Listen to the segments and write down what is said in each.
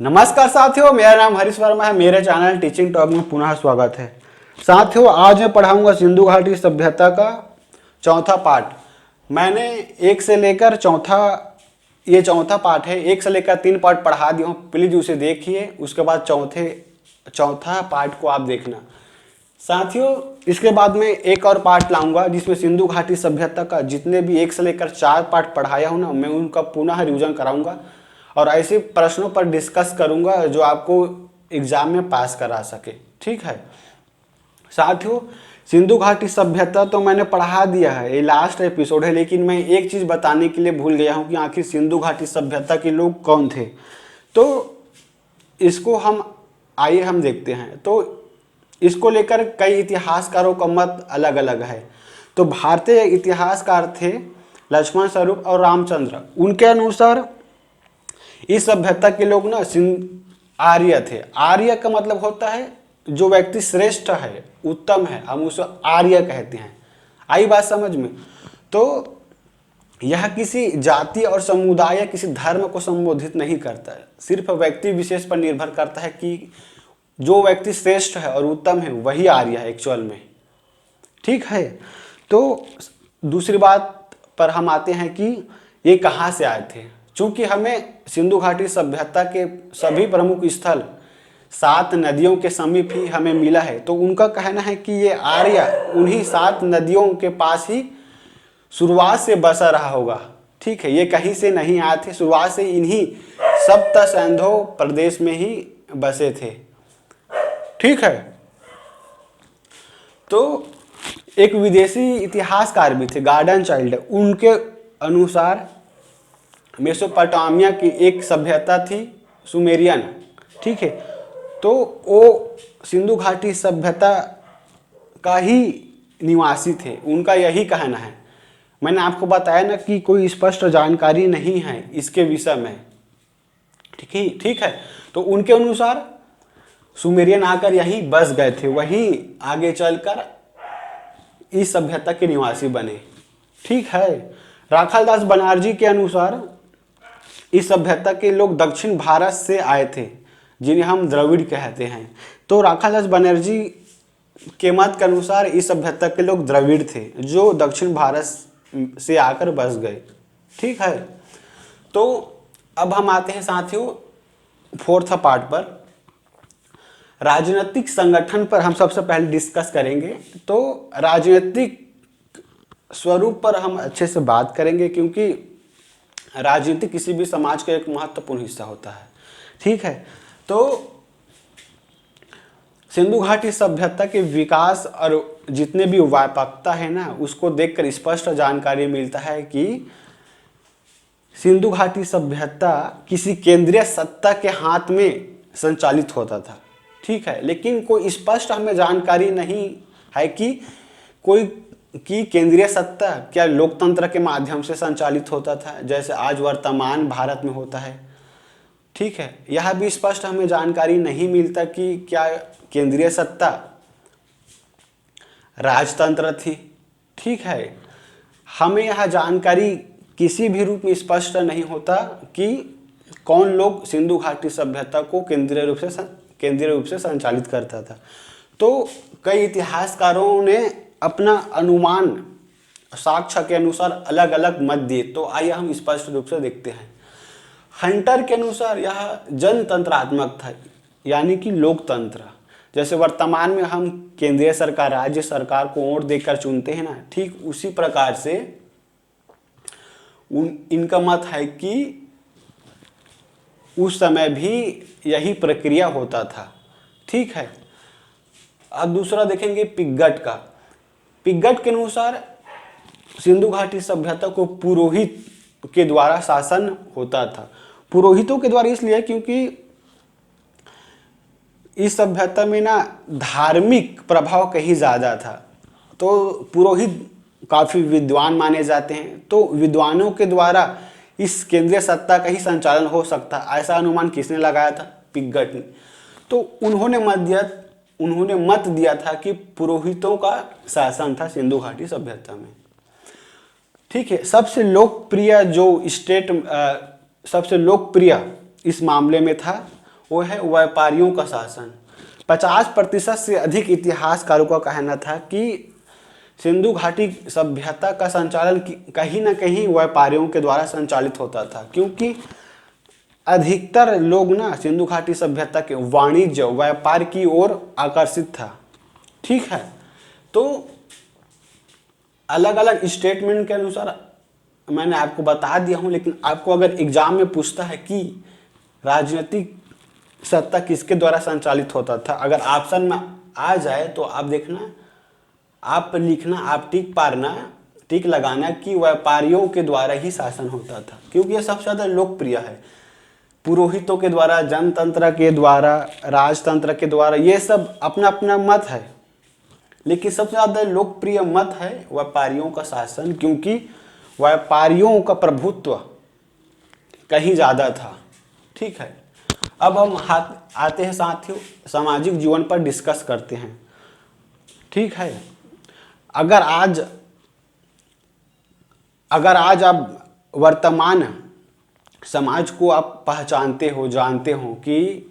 नमस्कार साथियों, मेरा नाम हरीश वर्मा है। मेरे चैनल टीचिंग टॉक में पुनः स्वागत है। साथियों, आज मैं पढ़ाऊंगा सिंधु घाटी सभ्यता का चौथा पार्ट। मैंने एक से लेकर ये चौथा पार्ट है, एक से लेकर 3 पार्ट पढ़ा दिया हूँ। प्लीज उसे देखिए, उसके बाद चौथा पार्ट को आप देखना। साथियों, इसके बाद में एक और पार्ट लाऊंगा जिसमें सिंधु घाटी सभ्यता का जितने भी 1 से लेकर 4 पार्ट पढ़ाया हूँ ना, मैं उनका पुनः रिवीजन कराऊंगा और ऐसे प्रश्नों पर डिस्कस करूंगा जो आपको एग्जाम में पास करा सके। ठीक है साथियों, सिंधु घाटी सभ्यता तो मैंने पढ़ा दिया है, ये लास्ट एपिसोड है, लेकिन मैं एक चीज़ बताने के लिए भूल गया हूँ कि आखिर सिंधु घाटी सभ्यता के लोग कौन थे। तो इसको हम देखते हैं। तो इसको लेकर कई इतिहासकारों का मत अलग अलग है। तो भारतीय इतिहासकार थे लक्ष्मण स्वरूप और रामचंद्र। उनके अनुसार इस सभ्यता के लोग ना आर्य थे। आर्य का मतलब होता है जो व्यक्ति श्रेष्ठ है, उत्तम है, हम उसे आर्य कहते हैं। आई बात समझ में? तो यह किसी जाति और समुदाय या किसी धर्म को संबोधित नहीं करता है, सिर्फ व्यक्ति विशेष पर निर्भर करता है कि जो व्यक्ति श्रेष्ठ है और उत्तम है वही आर्य है एक्चुअल में। ठीक है, तो दूसरी बात पर हम आते हैं कि ये कहाँ से आए थे। चूंकि हमें सिंधु घाटी सभ्यता के सभी प्रमुख स्थल 7 नदियों के समीप ही हमें मिला है, तो उनका कहना है कि ये आर्य उन्हीं 7 नदियों के पास ही शुरुआत से बसा रहा होगा। ठीक है, ये कहीं से नहीं आए थे, शुरुआत से इन्हीं सप्त सिंधु प्रदेश में ही बसे थे। ठीक है, तो एक विदेशी इतिहासकार भी थे, गार्डन चाइल्ड। उनके अनुसार मेसोपोटामिया की एक सभ्यता थी सुमेरियन। ठीक है, तो वो सिंधु घाटी सभ्यता का ही निवासी थे, उनका यही कहना है। मैंने आपको बताया ना कि कोई स्पष्ट जानकारी नहीं है इसके विषय में। ठीक है, तो उनके अनुसार सुमेरियन आकर यहीं बस गए थे, वही आगे चलकर इस सभ्यता के निवासी बने। ठीक है, राखालदास बनर्जी के अनुसार इस सभ्यता के लोग दक्षिण भारत से आए थे, जिन्हें हम द्रविड़ कहते हैं। तो राखालदास बनर्जी के मत के अनुसार इस सभ्यता के लोग द्रविड़ थे जो दक्षिण भारत से आकर बस गए। ठीक है, तो अब हम आते हैं साथियों 4th पार्ट पर। राजनीतिक संगठन पर हम सबसे पहले डिस्कस करेंगे। तो राजनीतिक स्वरूप पर हम अच्छे से बात करेंगे, क्योंकि राजनीति किसी भी समाज का एक महत्वपूर्ण हिस्सा होता है। ठीक है, तो सिंधु घाटी सभ्यता के विकास और जितने भी व्यापकता है ना, उसको देखकर स्पष्ट जानकारी मिलता है कि सिंधु घाटी सभ्यता किसी केंद्रीय सत्ता के हाथ में संचालित होता था। ठीक है, लेकिन कोई स्पष्ट हमें जानकारी नहीं है कि केंद्रीय सत्ता क्या लोकतंत्र के माध्यम से संचालित होता था, जैसे आज वर्तमान भारत में होता है। ठीक है, यह भी स्पष्ट हमें जानकारी नहीं मिलता कि क्या केंद्रीय सत्ता राजतंत्र थी। ठीक है, हमें यह जानकारी किसी भी रूप में स्पष्ट नहीं होता कि कौन लोग सिंधु घाटी सभ्यता को केंद्रीय रूप से संचालित करता था। तो कई इतिहासकारों ने अपना अनुमान साक्ष्य के अनुसार अलग अलग मत दिए। तो आइए हम स्पष्ट रूप से देखते हैं। हंटर के अनुसार यह जनतंत्रात्मक था, यानी कि लोकतंत्र। जैसे वर्तमान में हम केंद्रीय सरकार, राज्य सरकार को वोट देकर चुनते हैं ना, ठीक उसी प्रकार से इनका मत है कि उस समय भी यही प्रक्रिया होता था। ठीक है, अब दूसरा देखेंगे पिग्गट का। पिग्गट के अनुसार सिंधु घाटी सभ्यता को पुरोहित के द्वारा शासन होता था। पुरोहितों के द्वारा इसलिए क्योंकि इस सभ्यता में ना धार्मिक प्रभाव कहीं ज़्यादा था। तो पुरोहित काफ़ी विद्वान माने जाते हैं, तो विद्वानों के द्वारा इस केंद्रीय सत्ता का ही संचालन हो सकता, ऐसा अनुमान किसने लगाया था? पिग्गट ने। तो उन्होंने मत दिया था कि पुरोहितों का शासन था सिंधु घाटी सभ्यता में। ठीक है, सबसे लोकप्रिय इस मामले में था वो है व्यापारियों का शासन। 50% से अधिक इतिहासकारों का कहना था कि सिंधु घाटी सभ्यता का संचालन कहीं ना कहीं व्यापारियों के द्वारा संचालित होता था, क्योंकि अधिकतर लोग ना सिंधु घाटी सभ्यता के वाणिज्य व्यापार की ओर आकर्षित था। ठीक है, तो अलग अलग स्टेटमेंट के अनुसार मैंने आपको बता दिया हूं, लेकिन आपको अगर एग्जाम में पूछता है कि राजनीतिक सत्ता किसके द्वारा संचालित होता था, अगर ऑप्शन में आ जाए तो आप देखना, आप लिखना, आप टिक पारना, टिक लगाना कि व्यापारियों के द्वारा ही शासन होता था, क्योंकि यह सबसे ज़्यादा लोकप्रिय है। पुरोहितों के द्वारा, जनतंत्र के द्वारा, राजतंत्र के द्वारा, ये सब अपना अपना मत है, लेकिन सबसे ज़्यादा लोकप्रिय मत है व्यापारियों का शासन, क्योंकि व्यापारियों का प्रभुत्व कहीं ज़्यादा था। ठीक है, अब हम आते हैं साथियों सामाजिक जीवन पर डिस्कस करते हैं। ठीक है, अगर आज आप वर्तमान समाज को आप पहचानते हो, जानते हो कि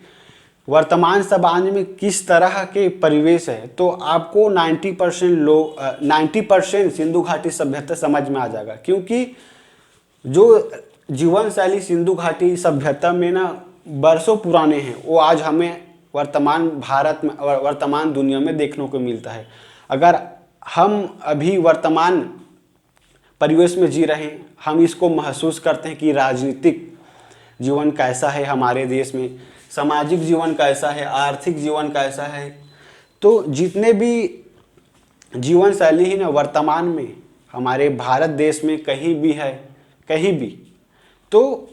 वर्तमान समाज में किस तरह के परिवेश है, तो आपको 90% सिंधु घाटी सभ्यता समझ में आ जाएगा। क्योंकि जो जीवन शैली सिंधु घाटी सभ्यता में ना बरसों पुराने हैं, वो आज हमें वर्तमान भारत में, वर्तमान दुनिया में देखने को मिलता है। अगर हम अभी वर्तमान परिवेश में जी रहे हैं, हम इसको महसूस करते हैं कि राजनीतिक जीवन कैसा है हमारे देश में, सामाजिक जीवन कैसा है, आर्थिक जीवन कैसा है। तो जितने भी जीवन शैली ही ना वर्तमान में हमारे भारत देश में कहीं भी है, कहीं भी, तो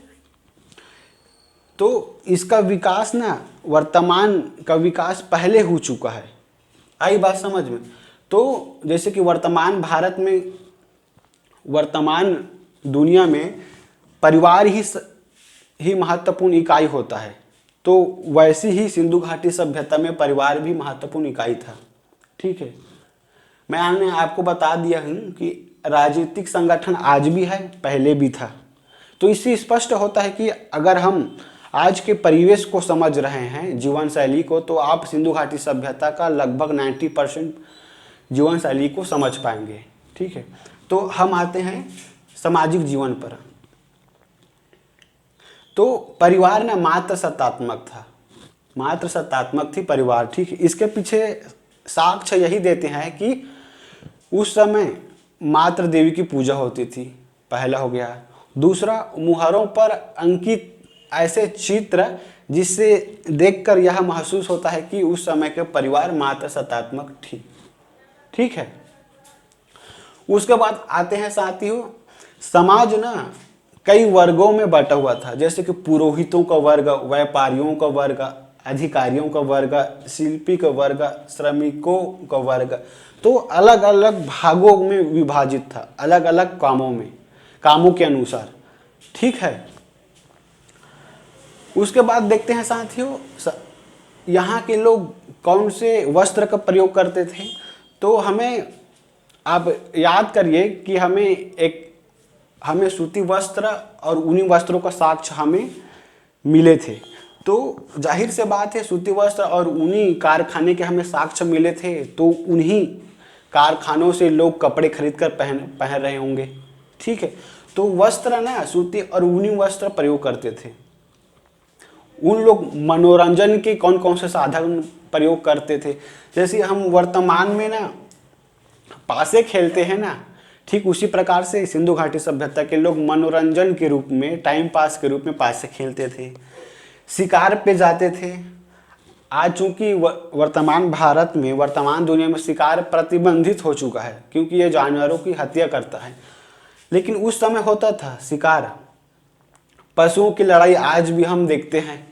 इसका विकास ना, वर्तमान का विकास पहले हो चुका है। आई बात समझ में? तो जैसे कि वर्तमान भारत में, वर्तमान दुनिया में परिवार ही महत्वपूर्ण इकाई होता है, तो वैसी ही सिंधु घाटी सभ्यता में परिवार भी महत्वपूर्ण इकाई था। ठीक है, मैंने आपको बता दिया हूँ कि राजनीतिक संगठन आज भी है, पहले भी था। तो इससे स्पष्ट होता है कि अगर हम आज के परिवेश को समझ रहे हैं, जीवन शैली को, तो आप सिंधु घाटी सभ्यता का लगभग 90% जीवन शैली को समझ पाएंगे। ठीक है, तो हम आते हैं सामाजिक जीवन पर। तो परिवार ना मात्र सत्तात्मक था, मात्र सत्तात्मक थी परिवार। ठीक है, इसके पीछे साक्ष्य यही देते हैं कि उस समय मात्र देवी की पूजा होती थी, पहला हो गया। दूसरा, मुहरों पर अंकित ऐसे चित्र जिससे देखकर यह महसूस होता है कि उस समय के परिवार मात्र सत्तात्मक थी। ठीक है, उसके बाद आते हैं साथियों, समाज ना कई वर्गों में बटा हुआ था, जैसे कि पुरोहितों का वर्ग, व्यापारियों का वर्ग, अधिकारियों का वर्ग, शिल्पी का वर्ग, श्रमिकों का वर्ग। तो अलग अलग भागों में विभाजित था, अलग अलग कामों के अनुसार। ठीक है, उसके बाद देखते हैं साथियों यहाँ के लोग कौन से वस्त्र का प्रयोग करते थे। तो आप याद करिए कि हमें सूती वस्त्र और ऊनी वस्त्रों का साक्ष्य हमें मिले थे। तो जाहिर से बात है, सूती वस्त्र और ऊनी कारखाने के हमें साक्ष्य मिले थे, तो उन्हीं कारखानों से लोग कपड़े खरीद कर पहन रहे होंगे। ठीक है, तो वस्त्र ना सूती और ऊनी वस्त्र प्रयोग करते थे। उन लोग मनोरंजन के कौन कौन से साधन प्रयोग करते थे, जैसे हम वर्तमान में ना पासे खेलते हैं ना, ठीक उसी प्रकार से सिंधु घाटी सभ्यता के लोग मनोरंजन के रूप में, टाइम पास के रूप में पासे खेलते थे, शिकार पे जाते थे। आज चूंकि वर्तमान भारत में, वर्तमान दुनिया में शिकार प्रतिबंधित हो चुका है, क्योंकि ये जानवरों की हत्या करता है, लेकिन उस समय होता था शिकार। पशुओं की लड़ाई आज भी हम देखते हैं।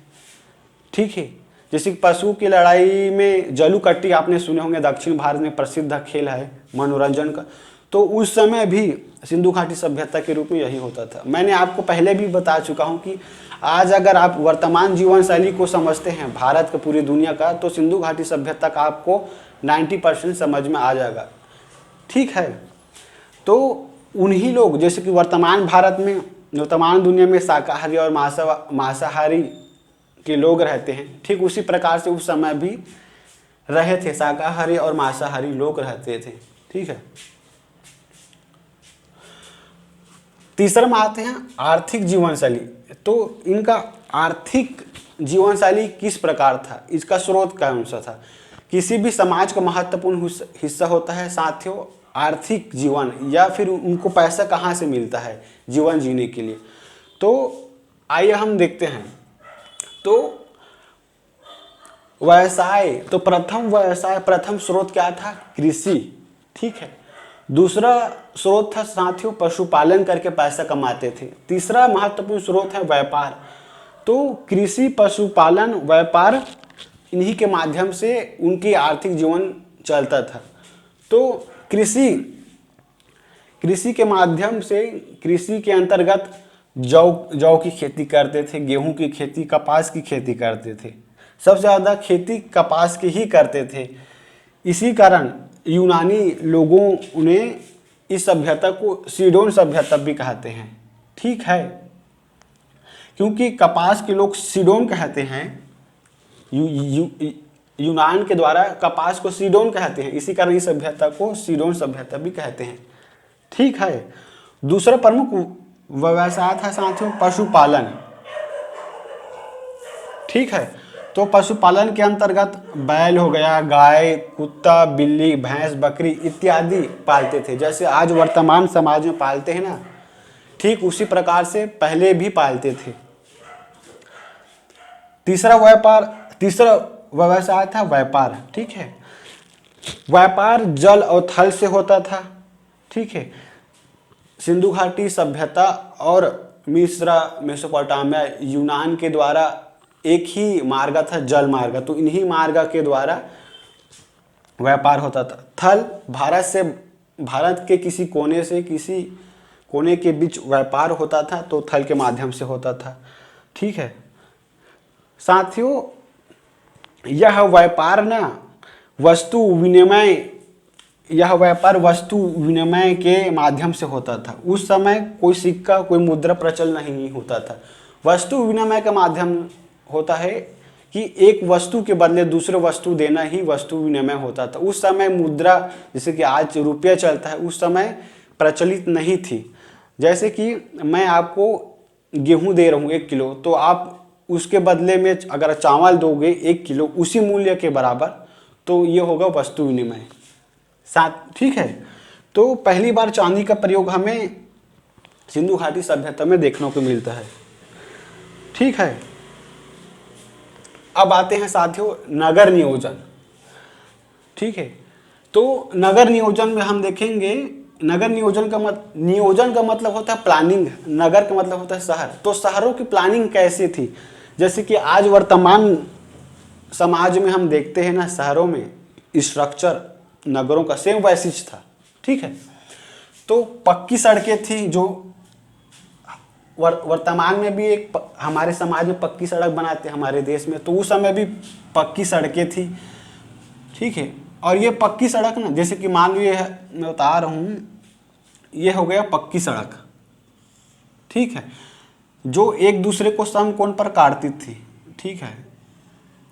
ठीक है, जैसे पशु की लड़ाई में जल्लीकट्टी आपने सुने होंगे, दक्षिण भारत में प्रसिद्ध खेल है मनोरंजन का। तो उस समय भी सिंधु घाटी सभ्यता के रूप में यही होता था। मैंने आपको पहले भी बता चुका हूं कि आज अगर आप वर्तमान जीवन शैली को समझते हैं भारत का, पूरी दुनिया का, तो सिंधु घाटी सभ्यता का आपको 90% समझ में आ जाएगा। ठीक है, तो उन्हीं लोग, जैसे कि वर्तमान भारत में, वर्तमान दुनिया में शाकाहारी और मांसाहारी के लोग रहते हैं, ठीक उसी प्रकार से उस समय भी रहे थे, शाकाहारी और मांसाहारी लोग रहते थे। ठीक है। तीसरा में आते हैं आर्थिक जीवन शैली। तो इनका आर्थिक जीवन शैली किस प्रकार था, इसका स्रोत कौन सा था। किसी भी समाज का महत्वपूर्ण हिस्सा होता है साथियों आर्थिक जीवन, या फिर उनको पैसा कहाँ से मिलता है जीवन जीने के लिए। तो आइए हम देखते हैं। तो व्यवसाय, तो प्रथम स्रोत क्या था, कृषि। ठीक है। दूसरा स्रोत था साथियों पशुपालन करके पैसा कमाते थे। तीसरा महत्वपूर्ण स्रोत है व्यापार। तो कृषि, पशुपालन, व्यापार, इन्हीं के माध्यम से उनकी आर्थिक जीवन चलता था। तो कृषि के माध्यम से, कृषि के अंतर्गत जौ की खेती करते थे, गेहूं की खेती, कपास की खेती करते थे। सबसे ज़्यादा खेती कपास की ही करते थे। इसी कारण यूनानी लोगों ने इस सभ्यता को सीडोन सभ्यता भी कहते हैं। ठीक है। क्योंकि कपास के लोग सीडोन कहते हैं, यूनान के द्वारा कपास को सीडोन कहते हैं, इसी कारण इस सभ्यता को सीडोन सभ्यता भी कहते हैं। ठीक है। दूसरा प्रमुख व्यवसाय था साथियों पशुपालन। ठीक है। तो पशुपालन के अंतर्गत बैल हो गया, गाय, कुत्ता, बिल्ली, भैंस, बकरी इत्यादि पालते थे। जैसे आज वर्तमान समाज में पालते हैं ना, ठीक उसी प्रकार से पहले भी पालते थे। तीसरा व्यवसाय था व्यापार। ठीक है। व्यापार जल और थल से होता था। ठीक है। सिंधु घाटी सभ्यता और मिस्र, मेसोपोटामिया, यूनान के द्वारा एक ही मार्ग था, जल मार्ग। तो इन्हीं मार्ग के द्वारा व्यापार होता था। थल, भारत के किसी कोने से किसी कोने के बीच व्यापार होता था, तो थल के माध्यम से होता था। ठीक है साथियों, यह व्यापार वस्तु विनिमय के माध्यम से होता था। उस समय कोई सिक्का, कोई मुद्रा प्रचलन नहीं होता था। वस्तु विनिमय का माध्यम होता है कि एक वस्तु के बदले दूसरे वस्तु देना ही वस्तु विनिमय होता था। उस समय मुद्रा, जैसे कि आज रुपया चलता है, उस समय प्रचलित नहीं थी। जैसे कि मैं आपको गेहूं दे रहा हूँ 1 किलो, तो आप उसके बदले में अगर चावल दोगे 1 किलो उसी मूल्य के बराबर, तो ये होगा वस्तु विनिमय। ठीक है। तो पहली बार चांदी का प्रयोग हमें सिंधु घाटी सभ्यता में देखने को मिलता है। ठीक है। अब आते हैं साथियों नगर नियोजन। ठीक है। तो नगर नियोजन में हम देखेंगे, नगर नियोजन का मतलब होता है प्लानिंग, नगर का मतलब होता है शहर। तो शहरों की प्लानिंग कैसे थी, जैसे कि आज वर्तमान समाज में हम देखते हैं ना, शहरों में स्ट्रक्चर नगरों का सेम वैसी ही था। ठीक है। तो पक्की सड़कें थी, जो वर्तमान में भी हमारे समाज में पक्की सड़क बनाते हैं हमारे देश में, तो उस समय भी पक्की सड़कें थी। ठीक है। और ये पक्की सड़क ना, जैसे कि मान लीजिए मैं बता रहा हूँ, ये हो गया पक्की सड़क। ठीक है। जो एक दूसरे को समकोण पर काटती थी। ठीक है।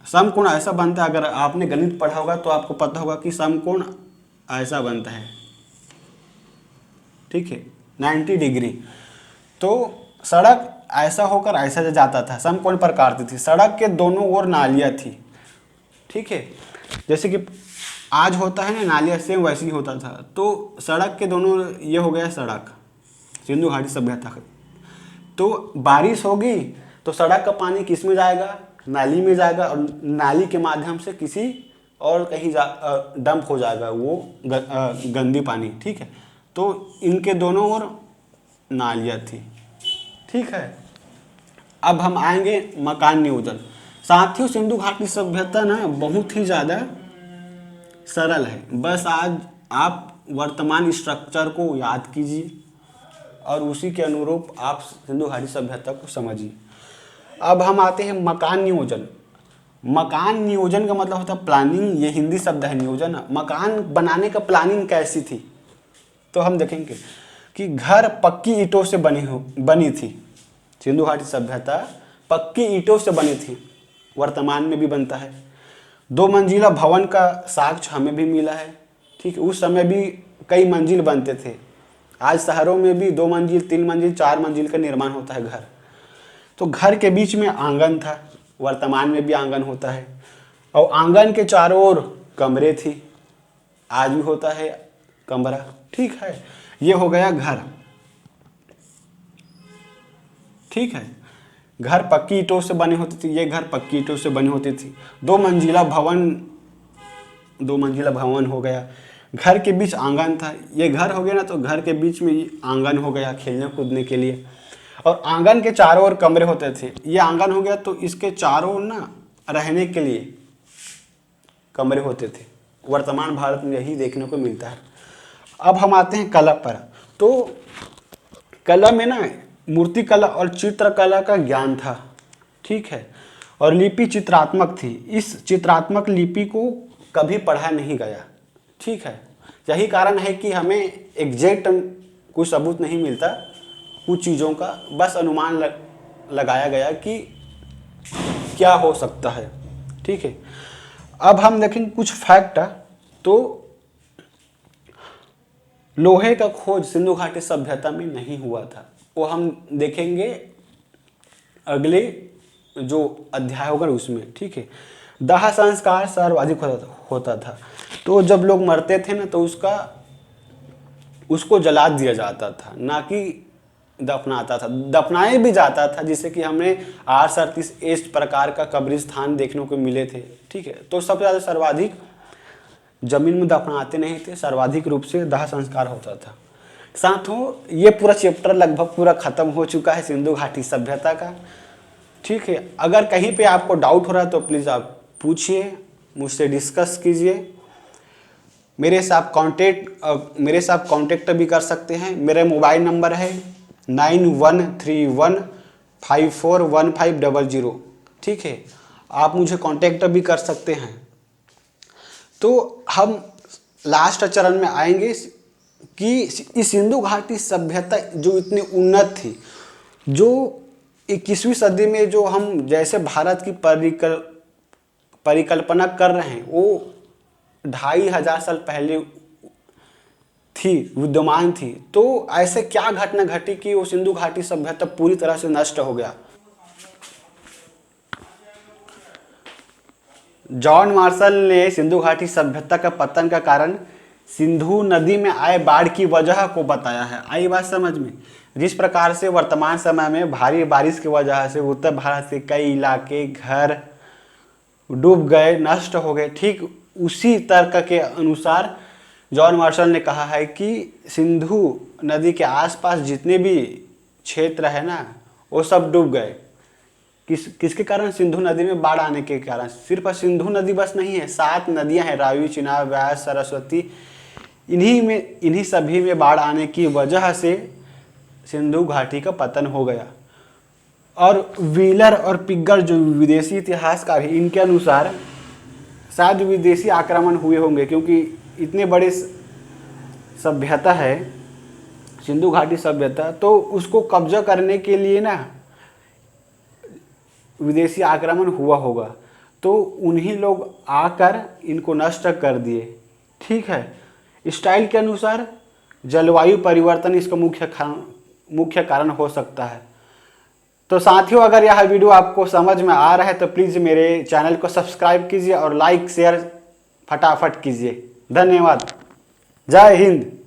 समकोण ऐसा बनता है, अगर आपने गणित पढ़ा होगा तो आपको पता होगा कि समकोण ऐसा बनता है। ठीक है, 90 डिग्री। तो सड़क ऐसा होकर ऐसा जाता था, समकोण पर काटती थी। सड़क के दोनों ओर नालियाँ थी। ठीक है। जैसे कि आज होता है ना नालियाँ, सेम वैसे ही होता था। तो सड़क के दोनों, ये हो गया सड़क सिंधु घाटी सभ्यता का। तो बारिश होगी तो सड़क का पानी किस में जाएगा, नाली में जाएगा, और नाली के माध्यम से किसी और कहीं डंप हो जाएगा वो गंदी पानी। ठीक है। तो इनके दोनों ओर नालियाँ थी। ठीक है। अब हम आएंगे मकान नियोजन। साथियों सिंधु घाटी सभ्यता ना बहुत ही ज़्यादा सरल है। बस आज आप वर्तमान स्ट्रक्चर को याद कीजिए और उसी के अनुरूप आप सिंधु घाटी सभ्यता को समझिए। अब हम आते हैं मकान नियोजन। मकान नियोजन का मतलब होता है प्लानिंग, ये हिंदी शब्द है नियोजन। मकान बनाने का प्लानिंग कैसी थी, तो हम देखेंगे कि घर पक्की ईंटों से बनी थी। सिंधु घाटी सभ्यता पक्की ईंटों से बनी थी। वर्तमान में भी बनता है। 2 मंजिला भवन का साक्ष्य हमें भी मिला है। ठीक है, उस समय भी कई मंजिल बनते थे। आज शहरों में भी 2 मंजिल, 3 मंजिल, 4 मंजिल का निर्माण होता है घर। तो घर के बीच में आंगन था, वर्तमान में भी आंगन होता है, और आंगन के चारों ओर कमरे थी, आज भी होता है कमरा। ठीक है, ये हो गया घर। ठीक है, घर पक्की ईंटों से बने होती थी, ये घर पक्की ईंटों से बनी होती थी। 2 मंजिला भवन हो गया। घर के बीच आंगन था, ये घर हो गया ना, तो घर के बीच में आंगन हो गया खेलने कूदने के लिए। और आंगन के चारों ओर कमरे होते थे, ये आंगन हो गया, तो इसके चारों ओर ना रहने के लिए कमरे होते थे। वर्तमान भारत में यही देखने को मिलता है। अब हम आते हैं कला पर। तो कला में ना मूर्ति कला और चित्रकला का ज्ञान था। ठीक है, और लिपि चित्रात्मक थी। इस चित्रात्मक लिपि को कभी पढ़ा नहीं गया। ठीक है, यही कारण है कि हमें एग्जैक्ट कोई सबूत नहीं मिलता कुछ चीज़ों का, बस अनुमान लगाया गया कि क्या हो सकता है। ठीक है, अब हम देखेंगे कुछ फैक्ट। तो लोहे का खोज सिंधु घाटी सभ्यता में नहीं हुआ था, वो हम देखेंगे अगले जो अध्याय होगा उसमें। ठीक है, दाह संस्कार सर्वाधिक होता था। तो जब लोग मरते थे ना, तो उसको जला दिया जाता था, ना कि दफनाता था। दफनाए भी जाता था, जिससे कि हमें 838 इस प्रकार का कब्रिस्तान देखने को मिले थे। ठीक है, तो सबसे ज़्यादा सर्वाधिक जमीन में दफनाते नहीं थे, सर्वाधिक रूप से दाह संस्कार होता था। साथों, ये पूरा चैप्टर लगभग पूरा खत्म हो चुका है सिंधु घाटी सभ्यता का। ठीक है, अगर कहीं पे आपको डाउट हो रहा है तो प्लीज़ आप पूछिए, मुझसे डिस्कस कीजिए। मेरे साथ कांटेक्ट भी कर सकते हैं। मेरा मोबाइल नंबर है 9131541500। ठीक है, आप मुझे कांटेक्ट भी कर सकते हैं। तो हम लास्ट चरण में आएंगे कि इस सिंधु घाटी सभ्यता जो इतनी उन्नत थी, जो 21वीं सदी में जो हम जैसे भारत की परिकल्पना कर रहे हैं, वो 2500 साल पहले थी, विद्यमान थी। तो ऐसे क्या घटना घटी कि वो सिंधु घाटी सभ्यता पूरी तरह से नष्ट हो गया। जॉन मार्शल ने सिंधु घाटी सभ्यता का पतन का कारण सिंधु नदी में आए बाढ़ की वजह को बताया है। आई बात समझ में? जिस प्रकार से वर्तमान समय में भारी बारिश की वजह से उत्तर भारत के कई इलाके, घर डूब गए, नष्ट हो गए, ठीक उसी तर्क के अनुसार जॉन मार्शल ने कहा है कि सिंधु नदी के आसपास जितने भी क्षेत्र है ना, वो सब डूब गए। किसके कारण? सिंधु नदी में बाढ़ आने के कारण। सिर्फ सिंधु नदी बस नहीं है, 7 नदियां हैं, रावी, चिनाब, व्यास, सरस्वती। इन्हीं सभी में बाढ़ आने की वजह से सिंधु घाटी का पतन हो गया। और व्हीलर और पिग्गर जो विदेशी इतिहासकार हैं, इनके अनुसार शायद विदेशी आक्रमण हुए होंगे, क्योंकि इतने बड़े सभ्यता है सिंधु घाटी सभ्यता, तो उसको कब्जा करने के लिए ना विदेशी आक्रमण हुआ होगा। तो उन्हीं लोग आकर इनको नष्ट कर दिए। ठीक है, स्टाइल के अनुसार जलवायु परिवर्तन इसका मुख्य कारण हो सकता है। तो साथियों, अगर यह वीडियो आपको समझ में आ रहा है तो प्लीज़ मेरे चैनल को सब्सक्राइब कीजिए और लाइक शेयर फटाफट कीजिए। धन्यवाद। जय हिंद।